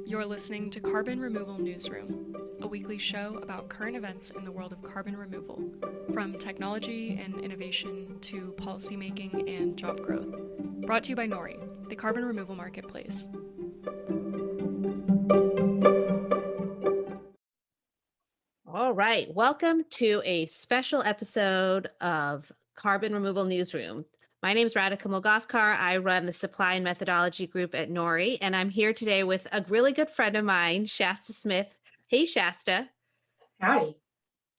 You're listening to Carbon Removal Newsroom, a weekly show about current events in the world of carbon removal, from technology and innovation to policymaking and job growth. Brought to you by Nori, the carbon removal marketplace. All right, welcome to a special episode of Carbon Removal Newsroom. My name is Radhika Moolgavkar. I run the Supply and Methodology Group at Nori, and I'm here today with a really good friend of mine, Shasta Smith. Hey, Shasta. Howdy.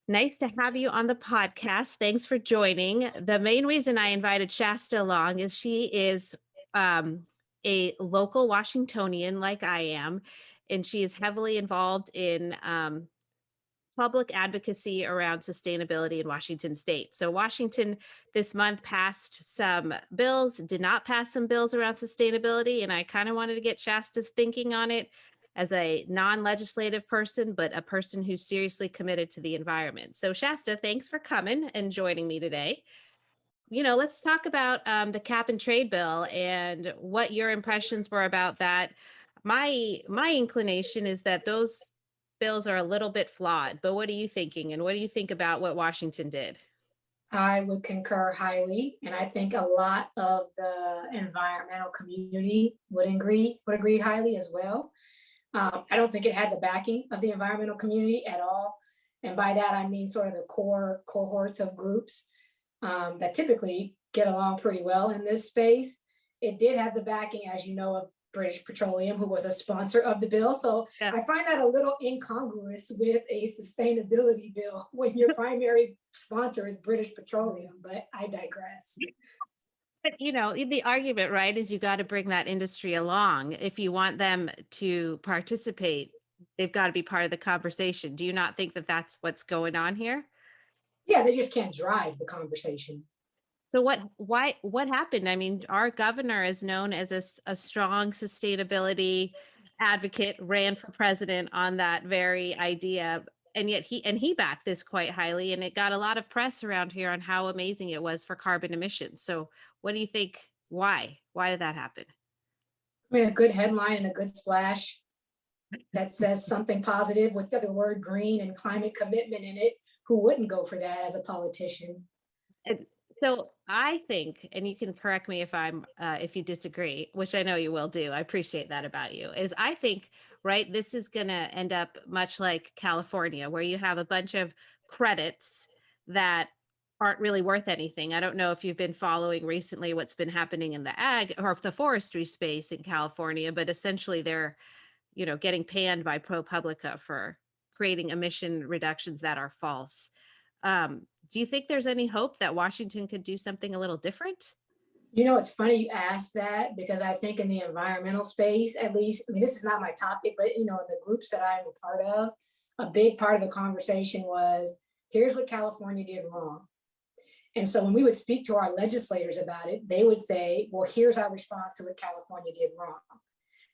Nice to have you on the podcast. Thanks for joining. The main reason I invited Shasta along is she is a local Washingtonian like I am, and she is heavily involved in public advocacy around sustainability in Washington state. So Washington this month passed some bills, did not pass some bills around sustainability. And I kind of wanted to get Shasta's thinking on it as a non-legislative person, but a person who's seriously committed to the environment. So Shasta, thanks for coming and joining me today. Let's talk about the cap and trade bill and what your impressions were about that. My inclination is that those bills are a little bit flawed, but what are you thinking? And what do you think about what Washington did? I would concur highly, and I think a lot of the environmental community would agree highly as well. I don't think it had the backing of the environmental community at all. And by that, I mean sort of the core cohorts of groups that typically get along pretty well in this space. It did have the backing, as you know, of British Petroleum, who was a sponsor of the bill. So yeah. I find that a little incongruous with a sustainability bill when your primary sponsor is British Petroleum, but I digress. But, the argument, right, is you got to bring that industry along. If you want them to participate, they've got to be part of the conversation. Do you not think that that's what's going on here? Yeah, they just can't drive the conversation. So what happened? I mean, our governor is known as a strong sustainability advocate, ran for president on that very idea. And yet he backed this quite highly, and it got a lot of press around here on how amazing it was for carbon emissions. So what do you think? Why did that happen? I mean, a good headline and a good splash that says something positive with the word green and climate commitment in it. Who wouldn't go for that as a politician? So I think, and you can correct me if you disagree, which I know you will do. I appreciate that about you, is I think, right, this is going to end up much like California, where you have a bunch of credits that aren't really worth anything. I don't know if you've been following recently what's been happening in the ag or the forestry space in California, but essentially they're, getting panned by ProPublica for creating emission reductions that are false. Do you think there's any hope that Washington could do something a little different? It's funny you asked that, because I think in the environmental space, at least, I mean, this is not my topic, but in the groups that I'm a part of, a big part of the conversation was, here's what California did wrong. And so when we would speak to our legislators about it, they would say, well, here's our response to what California did wrong.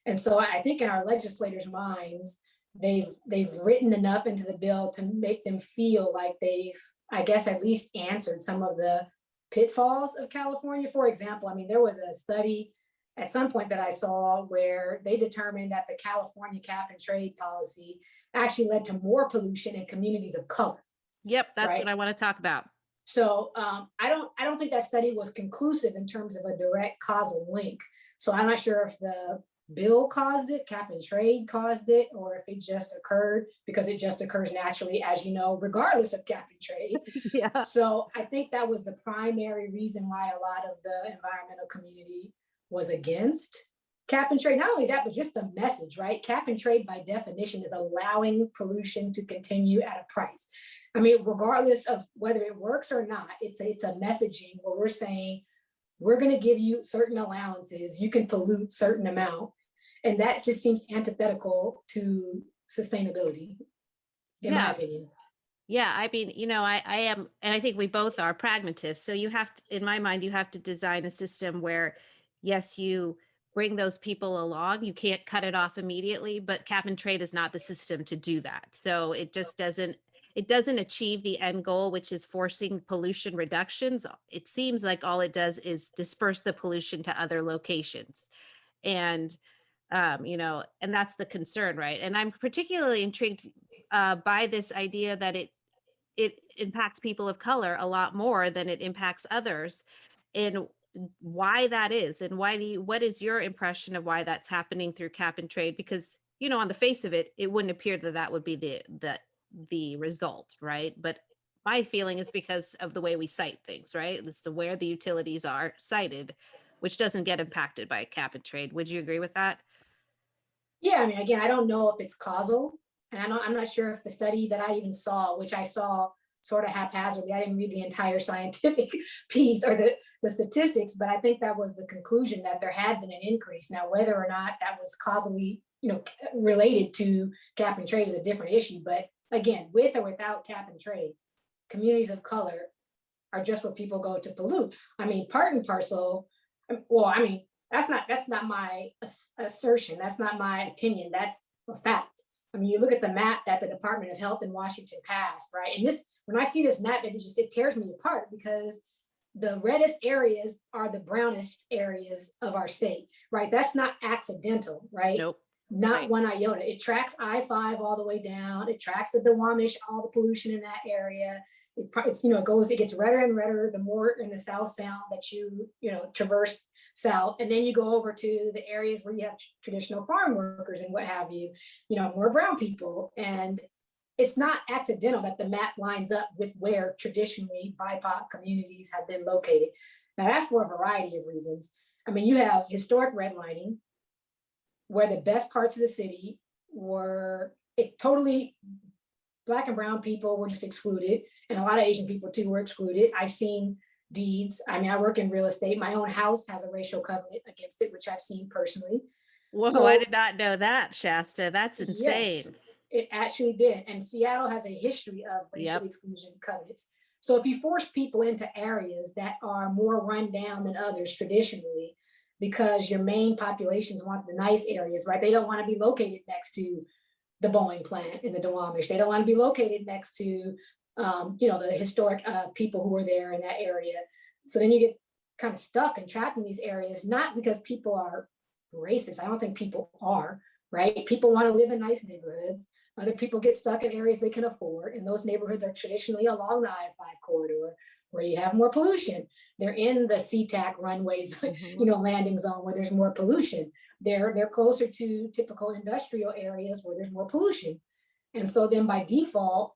And so I think in our legislators' minds, they've written enough into the bill to make them feel like they've, I guess, at least answered some of the pitfalls of California. For example, I mean, there was a study at some point that I saw where they determined that the California cap and trade policy actually led to more pollution in communities of color. Yep, that's what I want to talk about. So I don't think that study was conclusive in terms of a direct causal link. So I'm not sure if the bill caused it, cap and trade caused it, or if it just occurred, because it just occurs naturally, as you know, regardless of cap and trade. Yeah. So I think that was the primary reason why a lot of the environmental community was against cap and trade. Not only that, but just the message, right? Cap and trade by definition is allowing pollution to continue at a price. I mean, regardless of whether it works or not, it's a messaging where we're saying, we're going to give you certain allowances. You can pollute certain amount. And that just seems antithetical to sustainability, in my opinion. Yeah, I mean, I am, and I think we both are pragmatists. So you have to, in my mind, you have to design a system where, yes, you bring those people along. You can't cut it off immediately, but cap and trade is not the system to do that. So it just doesn't achieve the end goal, which is forcing pollution reductions. It seems like all it does is disperse the pollution to other locations. And And that's the concern, right? And I'm particularly intrigued by this idea that it impacts people of color a lot more than it impacts others, and why that is, and what is your impression of why that's happening through cap and trade? Because on the face of it, it wouldn't appear that that would be the result, right? But my feeling is because of the way we cite things, right? It's where the utilities are cited, which doesn't get impacted by cap and trade. Would you agree with that? Yeah, I mean, again, I don't know if it's causal, and I'm not sure if the study that I even saw, which I saw sort of haphazardly, I didn't read the entire scientific piece or the statistics, but I think that was the conclusion, that there had been an increase. Now, whether or not that was causally, related to cap and trade is a different issue. But again, with or without cap and trade, communities of color are just where people go to pollute. I mean, part and parcel. Well, I mean, that's not my assertion. That's not my opinion. That's a fact. I mean, you look at the map that the Department of Health in Washington passed, right? And when I see this map, it tears me apart, because the reddest areas are the brownest areas of our state, right? That's not accidental, right? Nope. Not Right. one iota. It tracks I-5 all the way down. It tracks the Duwamish, all the pollution in that area. It gets redder and redder the more in the South Sound that you traverse south, and then you go over to the areas where you have traditional farm workers and what have you, more brown people. And it's not accidental that the map lines up with where traditionally BIPOC communities have been located. Now, that's for a variety of reasons. I mean, you have historic redlining, where the best parts of the city were totally Black and brown people were just excluded, and a lot of Asian people too were excluded. I've seen deeds. I mean, I work in real estate. My own house has a racial covenant against it, which I've seen personally. Whoa, So, I did not know that, Shasta. That's insane. yes, it actually did. And Seattle has a history of racial exclusion covenants. So if you force people into areas that are more run down than others traditionally, because your main populations want the nice areas, right? They don't want to be located next to the Boeing plant in the Duwamish. They don't want to be located next to, the historic people who were there in that area. So then you get kind of stuck and trapped in these areas, not because people are racist. I don't think people are, right? People want to live in nice neighborhoods. Other people get stuck in areas they can afford, and those neighborhoods are traditionally along the I-5 corridor, where you have more pollution. They're in the SeaTac runways, landing zone, where there's more pollution. They're closer to typical industrial areas where there's more pollution. And so then by default,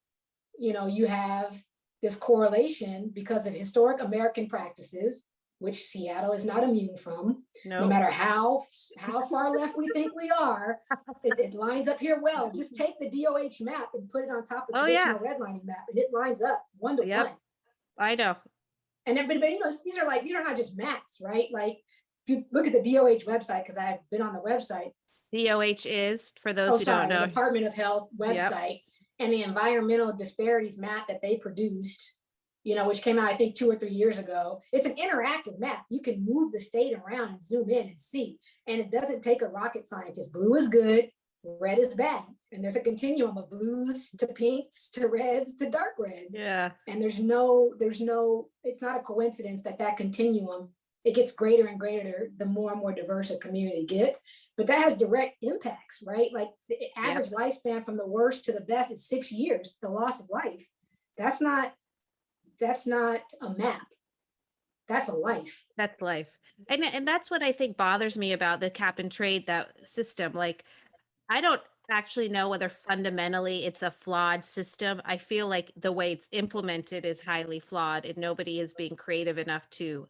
you have this correlation because of historic American practices, which Seattle is not immune from. No matter how far left we think we are, it lines up here well. Just take the DOH map and put it on top of traditional redlining map, and it lines up 1 to 1. I know. And everybody knows these are not just maps, right? Like, if you look at the DOH website, because I've been on the website. DOH is, for those who don't know, the Department of Health website, and the environmental disparities map that they produced, which came out, I think, 2 or 3 years ago. It's an interactive map. You can move the state around and zoom in and see. And it doesn't take a rocket scientist. Blue is good, red is bad. And there's a continuum of blues to pinks to reds to dark reds. Yeah. And there's no, it's not a coincidence that continuum, it gets greater and greater the more and more diverse a community gets. But that has direct impacts, right? Like the average lifespan from the worst to the best is 6 years, the loss of life. That's not a map. That's a life. That's life. And that's what I think bothers me about the cap and trade, that system. Like, I don't actually know whether fundamentally it's a flawed system. I feel like the way it's implemented is highly flawed, and nobody is being creative enough to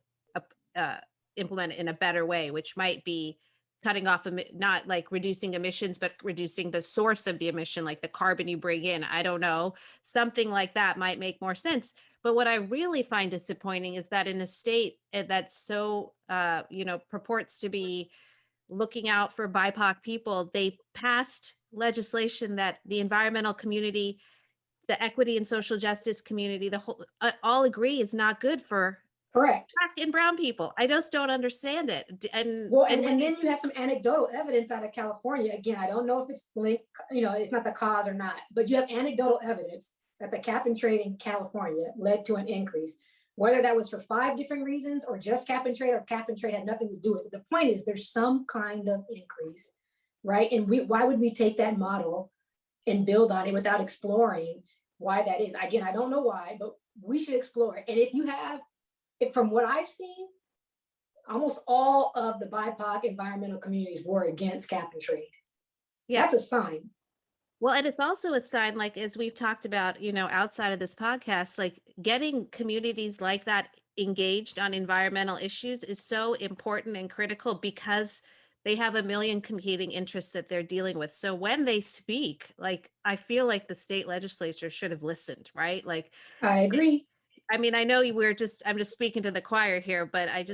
implement it in a better way, which might be cutting off, not like reducing emissions, but reducing the source of the emission, like the carbon you bring in. I don't know. Something like that might make more sense. But what I really find disappointing is that in a state that's so, purports to be looking out for BIPOC people, they passed legislation that the environmental community, the equity and social justice community, the whole, all agree is not good for correct Black and brown people. I just don't understand it. And then you have some anecdotal evidence out of California. Again, I don't know if it's linked, it's not the cause or not, but you have anecdotal evidence that the cap and trade in California led to an increase. Whether that was for 5 different reasons or just cap and trade, or cap and trade had nothing to do with it. The point is there's some kind of increase. right? And why would we take that model and build on it without exploring why that is? Again, I don't know why, but we should explore it. And if from what I've seen, almost all of the BIPOC environmental communities were against cap and trade. Yeah. That's a sign. Well, and it's also a sign, like, as we've talked about, outside of this podcast, like getting communities like that engaged on environmental issues is so important and critical because they have a million competing interests that they're dealing with. So when they speak, like, I feel like the state legislature should have listened, right? Like, I agree. I mean, I know I'm just speaking to the choir here, but I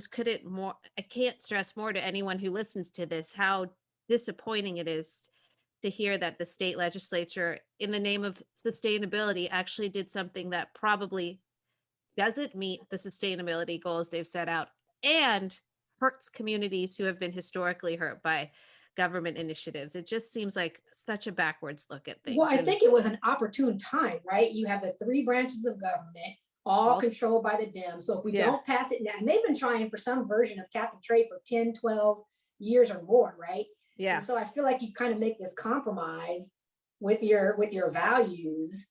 can't stress more to anyone who listens to this, how disappointing it is to hear that the state legislature, in the name of sustainability, actually did something that probably doesn't meet the sustainability goals they've set out and hurts communities who have been historically hurt by government initiatives. It just seems like such a backwards look at things. Well, I think it was an opportune time, right? You have the three branches of government, all controlled by the Dems. So if we don't pass it now, and they've been trying for some version of cap and trade for 10, 12 years or more, right? Yeah. And so I feel like you kind of make this compromise with your values.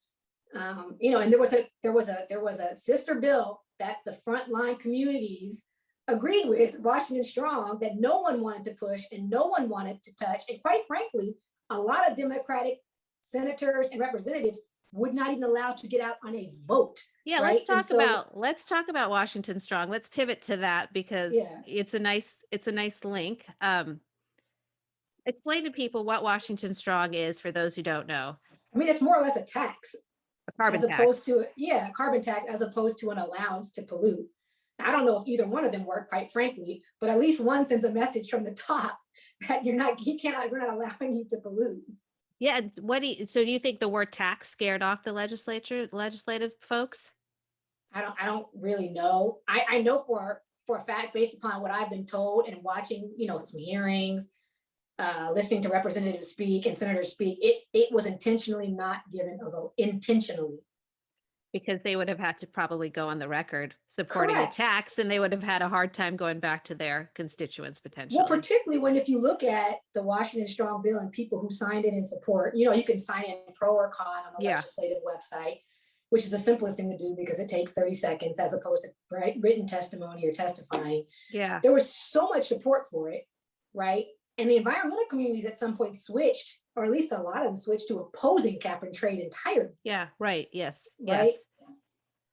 And there was a sister bill that the frontline communities agreed with, Washington Strong, that no one wanted to push and no one wanted to touch. And quite frankly, a lot of Democratic senators and representatives would not even allow to get out on a vote. Yeah, right? let's talk about Washington Strong. Let's pivot to that because it's a nice link. Explain to people what Washington Strong is for those who don't know. I mean, it's more or less a tax, a carbon as tax. opposed to a carbon tax, as opposed to an allowance to pollute. I don't know if either one of them work, quite frankly, but at least one sends a message from the top that we're not allowing you to pollute. Yeah. So do you think the word tax scared off the legislative folks? I don't really know. I know for a fact, based upon what I've been told and watching, some hearings, listening to representatives speak and senators speak, it was intentionally not given a vote, intentionally. Because they would have had to probably go on the record supporting Correct. a tax, and they would have had a hard time going back to their constituents potentially. Well, particularly if you look at the Washington Strong bill and people who signed it in support, you can sign in pro or con on the legislative website, which is the simplest thing to do because it takes 30 seconds as opposed to written testimony or testifying. Yeah. There was so much support for it, right? And the environmental communities at some point switched, or at least a lot of them switched, to opposing cap and trade entirely. Yeah, right. Yes. Right. Yes.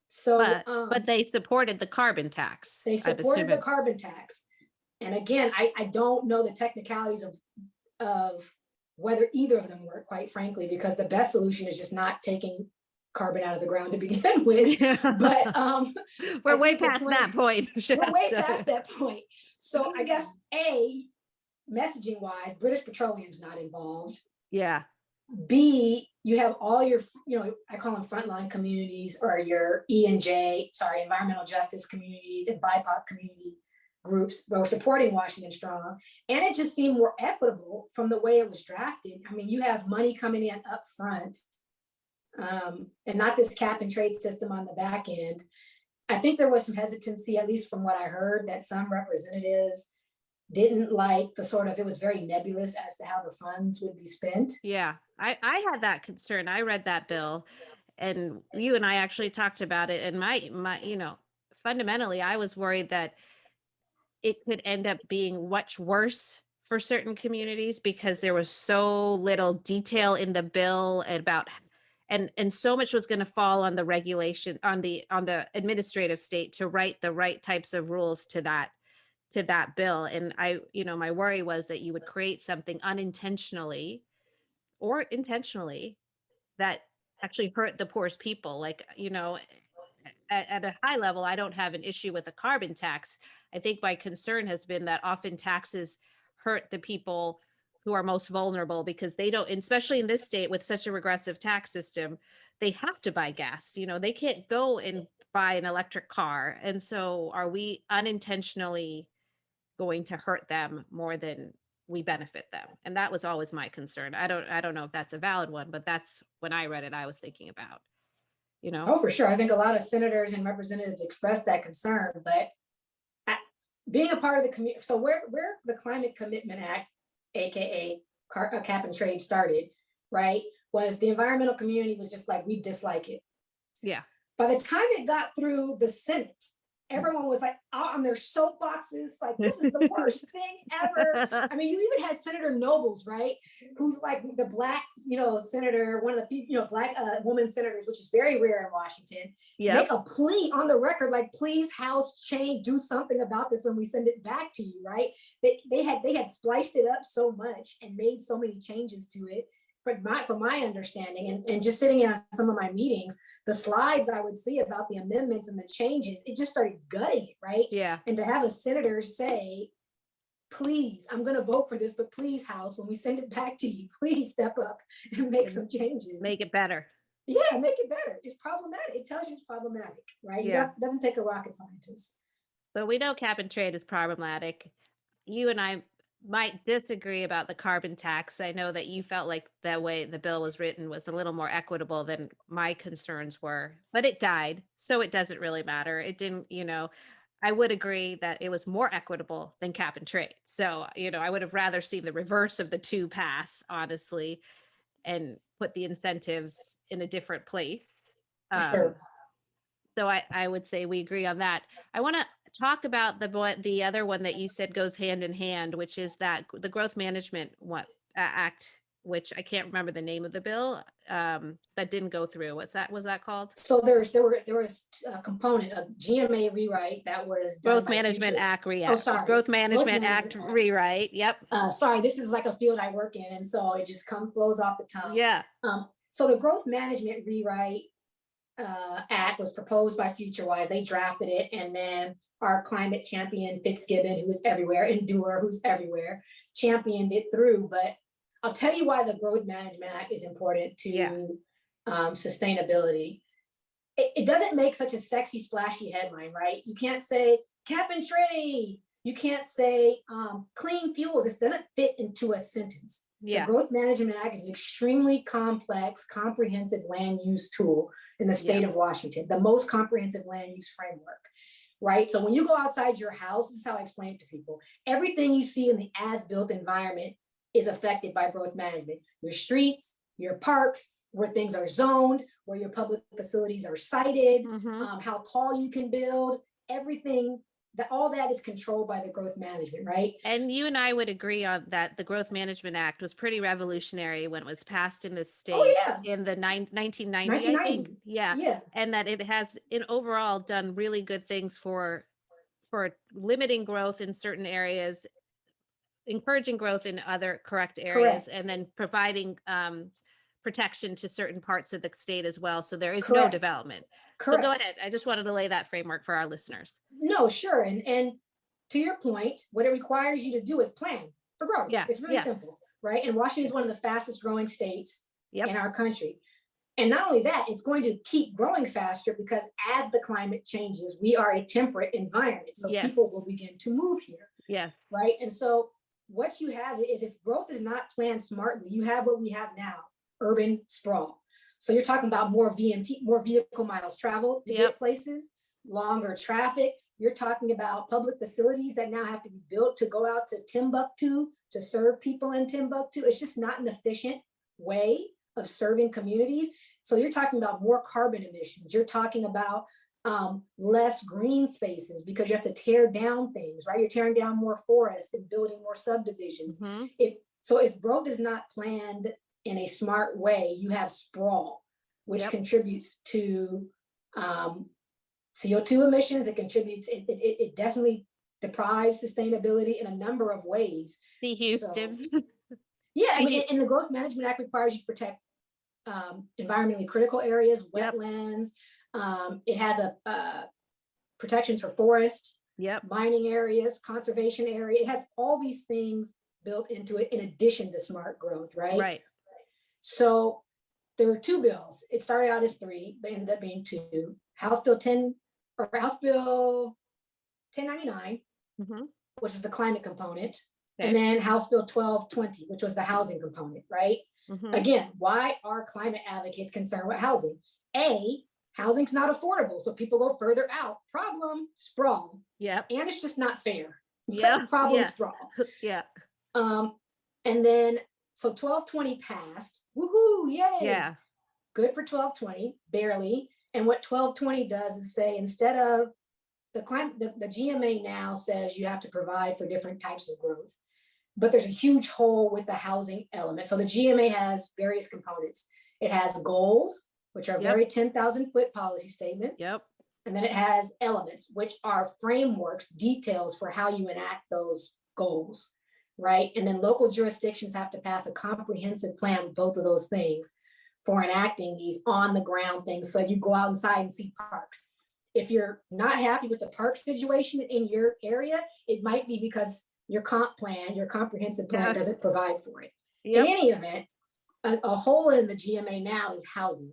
So, but they supported the carbon tax. They supported the carbon tax. And again, I don't know the technicalities of whether either of them work, quite frankly, because the best solution is just not taking carbon out of the ground to begin with. But we're way past that point. We're way past that point. So I guess messaging wise, British Petroleum's not involved. Yeah. B, you have all your, I call them frontline communities, or your environmental justice communities and BIPOC community groups that were supporting Washington Strong. And it just seemed more equitable from the way it was drafted. I mean, you have money coming in up front, and not this cap and trade system on the back end. I think there was some hesitancy, at least from what I heard, that some representatives didn't like it was very nebulous as to how the funds would be spent. Yeah, I had that concern. I read that bill, and you and I actually talked about it. And my fundamentally, I was worried that it could end up being much worse for certain communities because there was so little detail in the bill about, and so much was going to fall on the regulation, on the administrative state to write the right types of rules to that bill. And my worry was that you would create something unintentionally or intentionally that actually hurt the poorest people. Like, at a high level, I don't have an issue with a carbon tax. I think my concern has been that often taxes hurt the people who are most vulnerable because they don't, especially in this state with such a regressive tax system, they have to buy gas. They can't go and buy an electric car. And so are we unintentionally going to hurt them more than we benefit them? And that was always my concern. I don't know if that's a valid one, but that's when I read it, I was thinking about, Oh, for sure. I think a lot of senators and representatives expressed that concern, but being a part of the community. So where the Climate Commitment Act, AKA cap and trade started, right, was the environmental community was just like, we dislike it. Yeah. By the time it got through the Senate, everyone was like out on their soapboxes, like, this is the worst thing ever. I mean, you even had Senator Nobles, right, who's like the Black, senator, one of the Black woman senators, which is very rare in Washington. Make a plea on the record, like, please, House, change, do something about this when we send it back to you, right? They had spliced it up so much and made so many changes to it. From my understanding, and just sitting in on some of my meetings, the slides I would see about the amendments and the changes, it just started gutting it, right? Yeah. And to have a senator say, please, I'm going to vote for this, but please, House, when we send it back to you, please step up and make some changes. Make it better. Yeah, make it better. It's problematic. It tells you it's problematic, right? Yeah. It doesn't take a rocket scientist. So we know cap and trade is problematic. You and I might disagree about the carbon tax. I know that you felt like the way the bill was written was a little more equitable than my concerns were, but it died. So it doesn't really matter. It didn't, I would agree that it was more equitable than cap and trade. So, I would have rather seen the reverse of the two pass, honestly, and put the incentives in a different place. Sure. So I would say we agree on that. I want to talk about the other one that you said goes hand in hand, which is that the Growth Management Act, which I can't remember the name of the bill, that didn't go through. Was that called? So there was a component of GMA rewrite that was Growth Management Act rewrite. Oh, sorry. Growth Management Act rewrite. Yep. Sorry, this is like a field I work in, and so it just flows off the tongue. Yeah. So the Growth Management Rewrite Act was proposed by FutureWise. They drafted it, and then our climate champion Fitzgibbon, who is everywhere, Endure, who's everywhere, championed it through. But I'll tell you why the Growth Management Act is important to sustainability. It doesn't make such a sexy, splashy headline, right? You can't say cap and trade. You can't say clean fuels. This doesn't fit into a sentence. Yeah. The Growth Management Act is an extremely complex, comprehensive land use tool in the state of Washington, the most comprehensive land use framework, right? So when you go outside your house, this is how I explain it to people. Everything you see in the as-built environment is affected by growth management. Your streets, your parks, where things are zoned, where your public facilities are sited, how tall you can build, everything. All that is controlled by the growth management, right? And you and I would agree on that. The Growth Management Act was pretty revolutionary when it was passed in the state in the 1990, I think. Yeah. And that it has overall done really good things for limiting growth in certain areas, encouraging growth in other correct areas, and then providing protection to certain parts of the state as well. So there is no development. So go ahead. I just wanted to lay that framework for our listeners. No, sure. And to your point, what it requires you to do is plan for growth. Yeah. It's really simple, right? And Washington is one of the fastest growing states in our country. And not only that, it's going to keep growing faster because as the climate changes, we are a temperate environment. So people will begin to move here. Yes. Right. And so what you have, if growth is not planned smartly, you have what we have now, urban sprawl. So you're talking about more VMT, more vehicle miles traveled to get places, longer traffic. You're talking about public facilities that now have to be built to go out to Timbuktu to serve people in Timbuktu. It's just not an efficient way of serving communities. So you're talking about more carbon emissions. You're talking about less green spaces because you have to tear down things, right? You're tearing down more forests and building more subdivisions. If growth is not planned in a smart way, you have sprawl, which contributes to CO2 emissions. It contributes, it definitely deprives sustainability in a number of ways. See Houston. So, I mean, and the Growth Management Act requires you to protect environmentally critical areas, wetlands. It has protections for forest, mining areas, conservation area. It has all these things built into it in addition to smart growth, right? Right. So there are two bills. It started out as three, but ended up being two. House Bill 1099, which was the climate component, and then House Bill 1220, which was the housing component, right? Again, why are climate advocates concerned with housing? Housing's not affordable, so people go further out. Problem, sprawl. And it's just not fair. Problem, sprawl. And then so 1220 passed. Woohoo, yay. Yeah. Good for 1220, barely. And what 1220 does is say, instead of the GMA now says you have to provide for different types of growth, but there's a huge hole with the housing element. So the GMA has various components. It has goals, which are very 10,000 foot policy statements. Yep. And then it has elements, which are frameworks, details for how you enact those goals, right? And then local jurisdictions have to pass a comprehensive plan with both of those things for enacting these on the ground things. So you go outside and see parks. If you're not happy with the park situation in your area, it might be because your comp plan, your comprehensive plan doesn't provide for it. In any event, a hole in the GMA now is housing.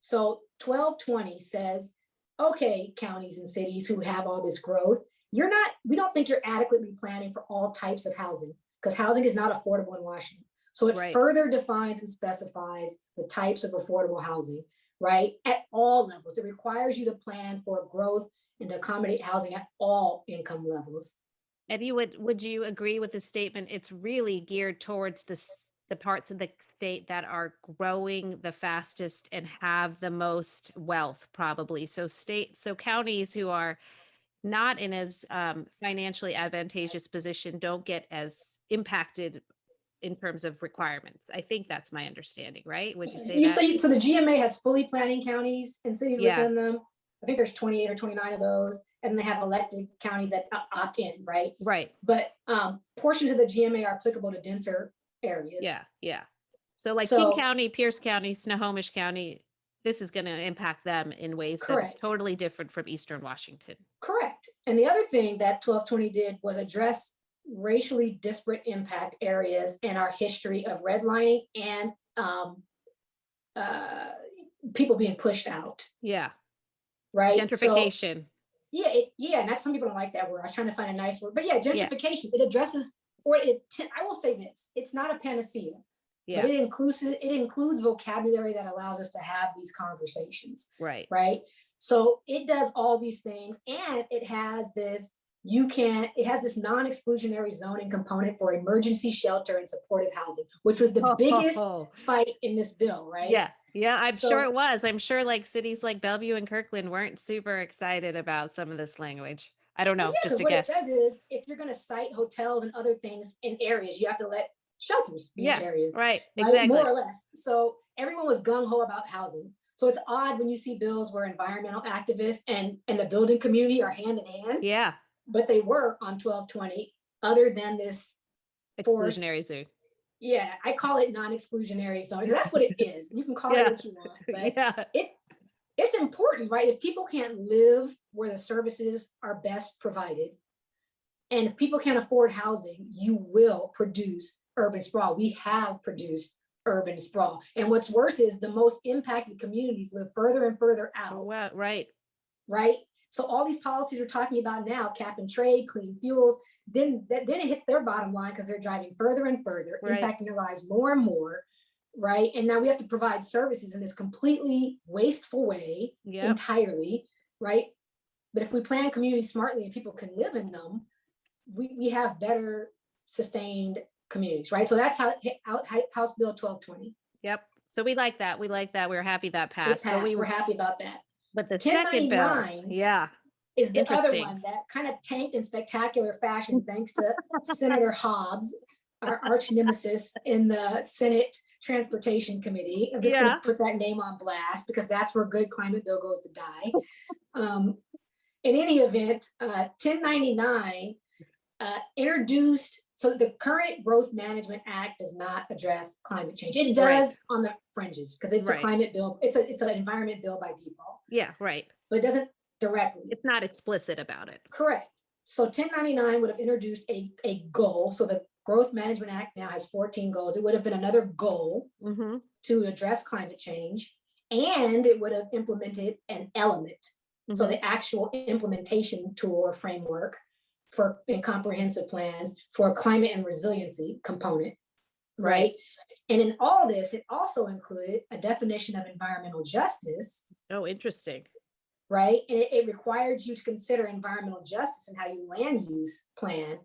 So 1220 says, okay, counties and cities who have all this growth, we don't think you're adequately planning for all types of housing, because housing is not affordable in Washington. So it further defines and specifies the types of affordable housing, right? At all levels. It requires you to plan for growth and to accommodate housing at all income levels. And would you agree with the statement? It's really geared towards the parts of the state that are growing the fastest and have the most wealth, probably. So counties who are not in as financially advantageous position don't get as impacted in terms of requirements. I think that's my understanding, right? Would you say that? So the GMA has fully planning counties and cities within them. I think there's 28 or 29 of those, and they have elected counties that opt in, right? Right. But portions of the GMA are applicable to denser areas. Yeah. So King County, Pierce County, Snohomish County, this is going to impact them in ways that's totally different from Eastern Washington. Correct. And the other thing that 1220 did was address racially disparate impact areas in our history of redlining and people being pushed out. Yeah. Right. Gentrification. So, and that's, some people don't like that word. I was trying to find a nice word, but gentrification, it addresses, I will say this, it's not a panacea, but it includes vocabulary that allows us to have these conversations. Right. Right. So it does all these things, and it has this non-exclusionary zoning component for emergency shelter and supportive housing, which was the biggest fight in this bill, right? Yeah, I'm sure it was. I'm sure cities like Bellevue and Kirkland weren't super excited about some of this language. I don't know, just a guess. What it says is, if you're going to cite hotels and other things in areas, you have to let shelters be in areas. Right, exactly. More or less. So everyone was gung-ho about housing. So it's odd when you see bills where environmental activists and the building community are hand in hand. Yeah. But they were on 1220, other than this exclusionary zone. Yeah, I call it non-exclusionary zone. That's what it is. You can call it what you want, but it's important, right? If people can't live where the services are best provided, and if people can't afford housing, you will produce urban sprawl. We have produced urban sprawl. And what's worse is the most impacted communities live further and further out. Oh, wow. Right. So all these policies we're talking about now, cap and trade, clean fuels, then it hits their bottom line because they're driving further and further, impacting their lives more and more, right? And now we have to provide services in this completely wasteful way entirely, right? But if we plan communities smartly and people can live in them, we have better sustained communities, right? So that's how House Bill 1220. Yep. So we like that. We're happy that passed. We're happy about that. But the second bill, is the other one that kind of tanked in spectacular fashion thanks to Senator Hobbs, our arch nemesis in the Senate Transportation Committee. I'm just going to put that name on blast because that's where good climate bill goes to die. In any event, 1099 introduced, so the current Growth Management Act does not address climate change. It does on the fringes because it's a climate bill. It's an environment bill by default. Yeah, right. But it doesn't directly. It's not explicit about it. Correct. So 1099 would have introduced a goal. So the Growth Management Act now has 14 goals. It would have been another goal to address climate change, and it would have implemented an element. So the actual implementation tool or framework in comprehensive plans for a climate and resiliency component, right? And in all this, it also included a definition of environmental justice. Oh, interesting. Right? And it required you to consider environmental justice in how you land use plan.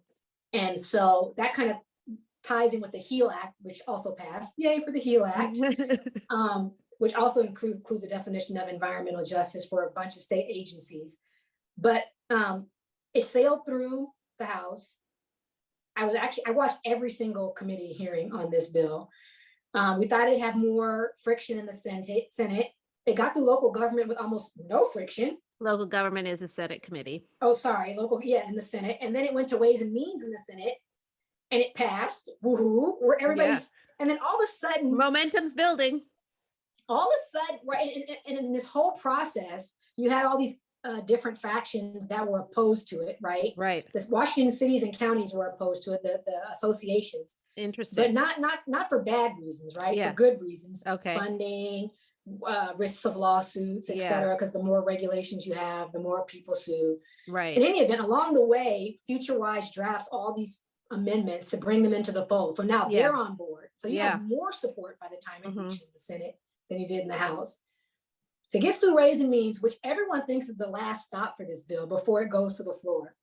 And so that kind of ties in with the HEAL Act, which also passed. Yay for the HEAL Act, which also includes a definition of environmental justice for a bunch of state agencies. But it sailed through the House. I watched every single committee hearing on this bill. We thought it'd have more friction in the Senate. It got through local government with almost no friction. Local government is a Senate committee. Oh, sorry, in the Senate. And then it went to Ways and Means in the Senate and it passed, woohoo, where everybody's, and then all of a sudden. Momentum's building. All of a sudden, right, and in this whole process, you had all these different factions that were opposed to it, right? Right. The Washington cities and counties were opposed to it, the associations. Interesting. But not for bad reasons, right? Yeah. For good reasons. Okay. Funding, risks of lawsuits, et cetera, because the more regulations you have, the more people sue. Right. In any event, along the way, FutureWise drafts all these amendments to bring them into the fold. So now they're on board. So you have more support by the time it reaches the Senate than you did in the House. So it gets through Ways and Means, which everyone thinks is the last stop for this bill before it goes to the floor.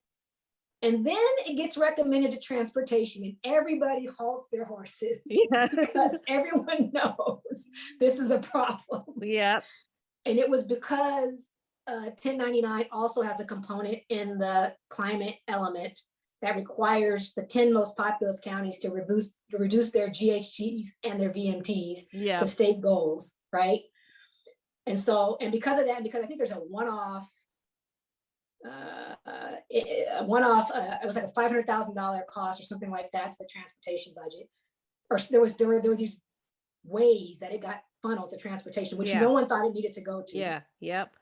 And then it gets recommended to transportation and everybody halts their horses because everyone knows this is a problem. Yeah. And it was because 1099 also has a component in the climate element that requires the 10 most populous counties to reduce their GHGs and their VMTs to state goals, right? And because of that, because I think there's a one-off, it was like a $500,000 cost or something like that to the transportation budget. Or there were these ways that it got funneled to transportation, which no one thought it needed to go to. Yeah. Yep.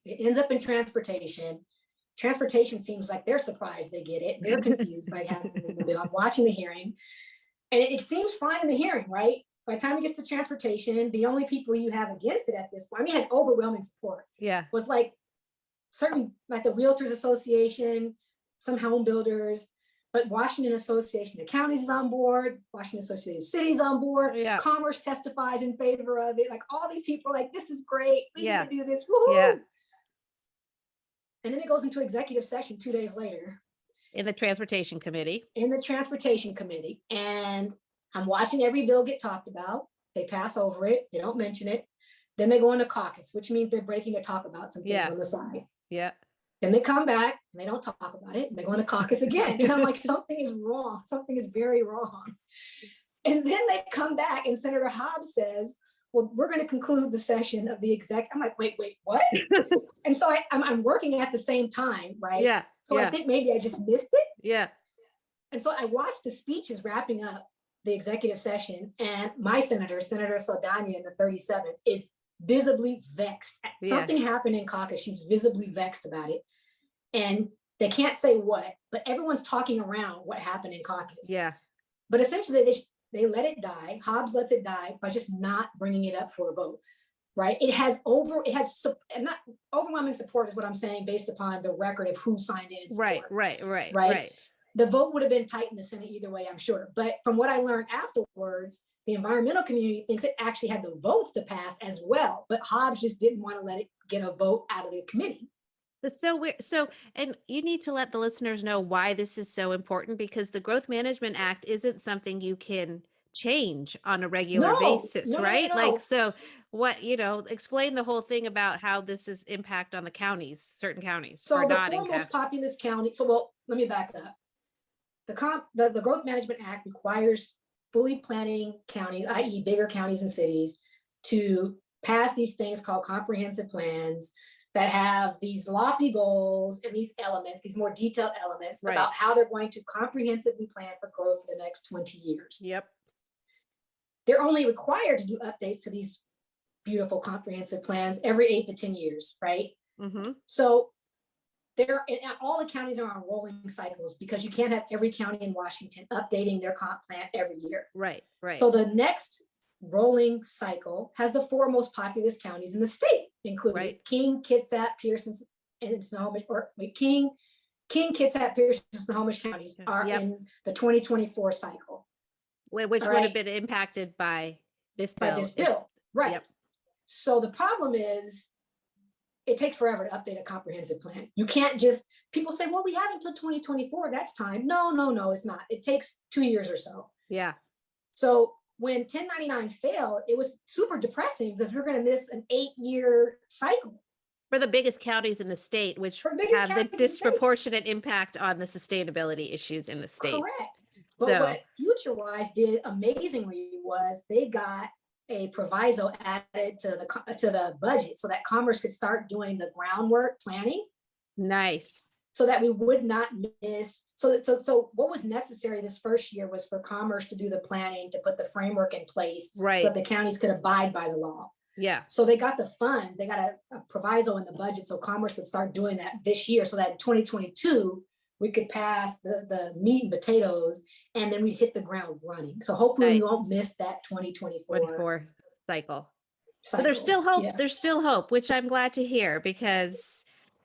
It ends up in transportation. Transportation seems like they're surprised they get it. They're confused by having the bill. I'm watching the hearing, and it seems fine in the hearing, right? By the time it gets to transportation, the only people you have against it at this point, I mean, it had overwhelming support. Yeah. Was like certain, like the Realtors Association, some home builders, but Washington Association of Counties is on board, Washington Association of Cities on board, Commerce testifies in favor of it. Like all these people are like, this is great. We need to do this. Woo-hoo! Yeah. And then it goes into executive session 2 days later. In the Transportation Committee. In the Transportation Committee. And I'm watching every bill get talked about. They pass over it. They don't mention it. Then they go into caucus, which means they're breaking to talk about some things on the side. Yeah. Then they come back and they don't talk about it. And they go into caucus again. And I'm like, something is wrong. Something is very wrong. And then they come back and Senator Hobbs says, well, we're going to conclude the session of the exec. I'm like, wait, what? And so I'm working at the same time, right? Yeah. So I think maybe I just missed it. Yeah. And so I watched the speeches wrapping up the executive session, and my Senator Saldana in the 37th, is visibly vexed. Something happened in caucus. She's visibly vexed about it. And they can't say what, but everyone's talking around what happened in caucus. Yeah. But essentially they let it die. Hobbs lets it die by just not bringing it up for a vote, right? Not overwhelming support is what I'm saying based upon the record of who signed in support. Right. The vote would have been tight in the Senate either way, I'm sure. But from what I learned afterwards, the environmental community thinks it actually had the votes to pass as well, but Hobbs just didn't want to let it get a vote out of the committee. It's so weird. So, and you need to let the listeners know why this is so important, because the Growth Management Act isn't something you can change on a regular basis, right? No. Like, so what, explain the whole thing about how this is impact on the counties, certain counties. So the four most populous counties, let me back up. The Growth Management Act requires fully planning counties, i.e. bigger counties and cities, to pass these things called comprehensive plans that have these lofty goals and these elements, these more detailed elements about how they're going to comprehensively plan for growth for the next 20 years. Yep. They're only required to do updates to these beautiful comprehensive plans every 8 to 10 years, right? Mm-hmm. So all the counties are on rolling cycles because you can't have every county in Washington updating their comp plan every year. Right. So the next rolling cycle has the four most populous counties in the state, including King, Kitsap, Pierce, and Snohomish, King, Kitsap, Pierce, and Snohomish counties are in the 2024 cycle. Which would have been impacted by this bill. Right. Yep. So the problem is it takes forever to update a comprehensive plan. You can't people say, well, we have until 2024, that's time. No, it's not. It takes 2 years or so. Yeah. So when 1099 failed, it was super depressing because we were going to miss an 8-year cycle. For the biggest counties in the state, which have the disproportionate impact on the sustainability issues in the state. Correct. But what FutureWise did amazingly was they got a proviso added to the budget so that Commerce could start doing the groundwork planning. Nice. So that we would not miss. So what was necessary this first year was for Commerce to do the planning, to put the framework in place, right, so that the counties could abide by the law. Yeah. So they got the funds, they got a proviso in the budget, so Commerce would start doing that this year, so that in 2022 we could pass the meat and potatoes, and then we'd hit the ground running. So hopefully we won't miss that 2024 cycle. So there's still hope. Yeah. There's still hope, which I'm glad to hear, because,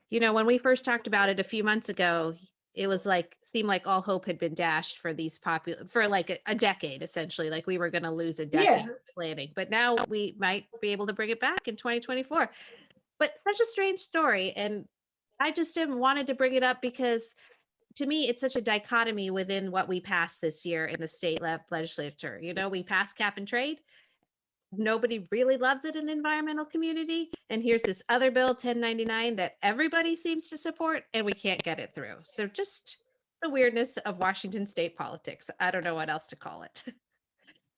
when we first talked about it a few months ago, it was seemed like all hope had been dashed for these for like a decade, essentially, like we were going to lose a decade planning, but now we might be able to bring it back in 2024. But such a strange story. And I just wanted to bring it up because to me, it's such a dichotomy within what we passed this year in the state legislature. We passed cap and trade. Nobody really loves it in the environmental community. And here's this other bill, 1099, that everybody seems to support, and we can't get it through. So just the weirdness of Washington state politics. I don't know what else to call it.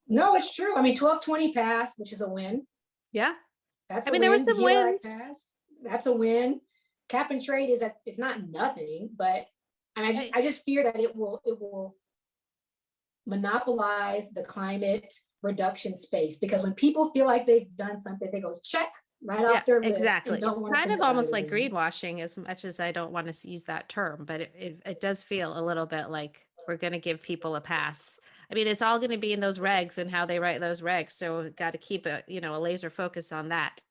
No, it's true. 1220 passed, which is a win. Yeah. That's there were some wins. That's a win. Cap and trade it's not nothing, but I just fear that it will monopolize the climate reduction space, because when people feel like they've done something, they go check right off their list. Exactly. It's kind of almost like greenwashing, as much as I don't want to use that term, but it does feel a little bit like we're going to give people a pass. It's all going to be in those regs and how they write those regs. So got to keep a laser focus on that.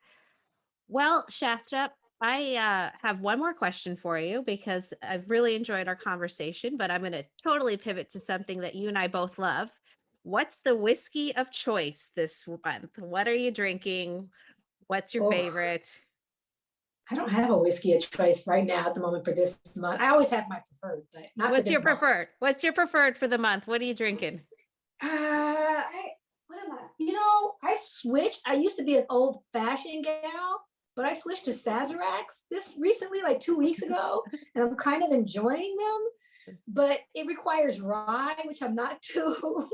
Well, Shasta, I have one more question for you, because I've really enjoyed our conversation, but I'm going to totally pivot to something that you and I both love. What's the whiskey of choice this month? What are you drinking? What's your favorite? I don't have a whiskey of choice right now at the moment for this month. I always have my preferred, but not. What's your preferred? What's your preferred for the month? What are you drinking? What am I? I switched. I used to be an old-fashioned gal, but I switched to Sazeracs this recently, like 2 weeks ago, and I'm kind of enjoying them. But it requires rye, which I'm not too.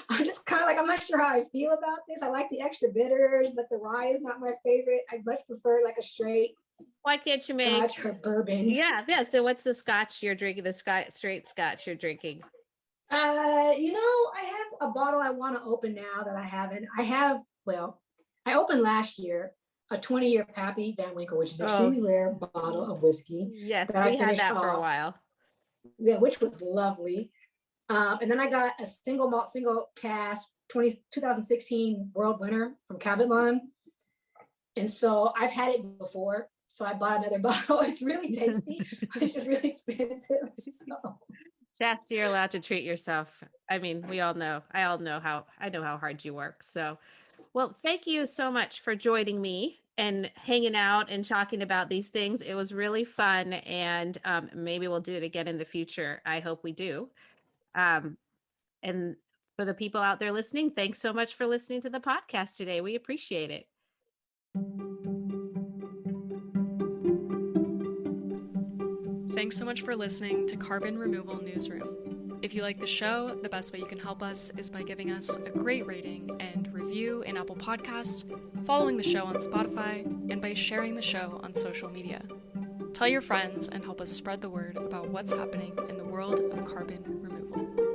I'm just kind of I'm not sure how I feel about this. I like the extra bitters, but the rye is not my favorite. I much prefer a straight. Why can't you make Scotch or bourbon? Yeah. So what's the Scotch you're drinking? The straight Scotch you're drinking? I have a bottle I want to open now that I haven't. I opened last year a 20-year Pappy Van Winkle, which is an extremely rare bottle of whiskey. Yes, we had that for a while. Yeah, which was lovely. And then I got a single malt, single cask 2016 World Winner from Cabot Line. And so I've had it before. So I bought another bottle. It's really tasty. It's just really expensive. So. Shasta, you're allowed to treat yourself. We all know. I know how hard you work. So, well, thank you so much for joining me and hanging out and talking about these things. It was really fun, and maybe we'll do it again in the future. I hope we do. And for the people out there listening, thanks so much for listening to the podcast today. We appreciate it. Thanks so much for listening to Carbon Removal Newsroom. If you like the show, the best way you can help us is by giving us a great rating and review in Apple Podcasts, following the show on Spotify, and by sharing the show on social media. Tell your friends and help us spread the word about what's happening in the world of carbon removal.